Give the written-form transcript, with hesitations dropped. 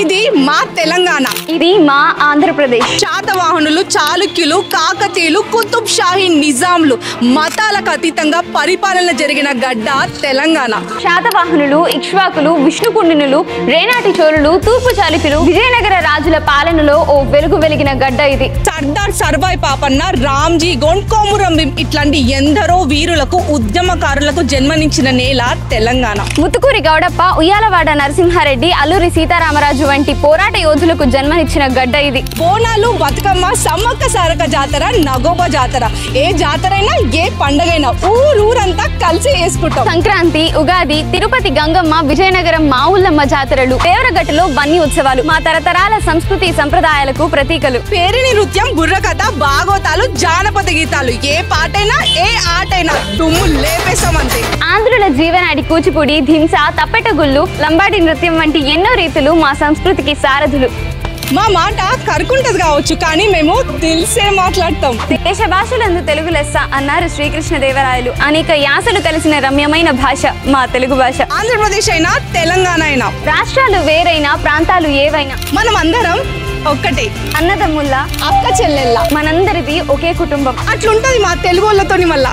ఇది మా తెలంగాణ, ఇది మా ఆంధ్రప్రదేశ్. శాతవాహనులు, చాళుక్యులు, కాకతీయులు, కుతుబ్ షాహీ నిజాంలు మతాలకు అతీతంగా పరిపాలన జరిగిన గడ్డ తెలంగాణ. శాతవాహనులు, ఇక్ష్వాకులు, విష్ణుకుండినులు, రేనాటి చోళులు, తూర్పు చాళుక్యులు, విజయనగర రాజుల పాలనలో ఓ వెలుగు వెలిగిన గడ్డ ఇది. సర్దార్ సర్వాయి పాపన్న, రామ్జీ గోండ్, కొమురం భీం ఇట్లాంటి ఎందరో వీరులకు, ఉద్యమకారులకు జన్మనిచ్చిన నేల తెలంగాణ. ముత్తుకూరి గౌడప్ప, ఉయ్యాలవాడ నరసింహారెడ్డి, అల్లూరి సీతారామరాజు వంటి పోరాట యోధులకు జన్మనిచ్చిన గడ్డ ఇది. బోనాలు, బతుకమ్మ, సమ్మక్క సారక జాతర, నగోబ జాతర, ఏ జాతరైనా ఏ పండగైనా ఊరంతా కలిసి చేసుకుంటాం. సంక్రాంతి, ఉగాది, తిరుపతి గంగమ్మ, విజయనగరం మావుల్లమ్మ జాతరలు, దేవరగట్టులో బన్నీ ఉత్సవాలు మా తరతరాల సంస్కృతి సంప్రదాయాలకు ప్రతీకలు. పేరిణి నృత్యం, బుర్రకథ, భాగవతాలు, జానపద గీతాలు, ఏ పాటైనా ఏ ఆటైనా దుమ్ము లేపేసామంతే. ఆంధ్రుల జీవనాడి కూచిపూడి, ధింస, తప్పెటగుళ్ళు, లంబాడి నృత్యం వంటి ఎన్నో రీతులు మా సంస్కృతికి సారథులు. మా మాట కరుకుంటది కావచ్చు, కానీ మేము తెలిసే మాట్లాడతాం. దేశ భాషలందు తెలుగు లెస్స అన్నారు శ్రీకృష్ణదేవరాయలు. అనేక యాసలు కలిసిన రమ్యమైన భాష మా తెలుగు భాష. ఆంధ్రప్రదేశ్ అయినా తెలంగాణ అయినా, రాష్ట్రాలు వేరైనా ప్రాంతాలు ఏవైనా, మనం అందరం ఒక్కటే, అన్నదమ్ముల్లా, అక్క చెల్లెల్లా, మనందరిది ఒకే కుటుంబం. అట్లుంటది మా తెలుగు వాళ్ళతోని. మళ్ళా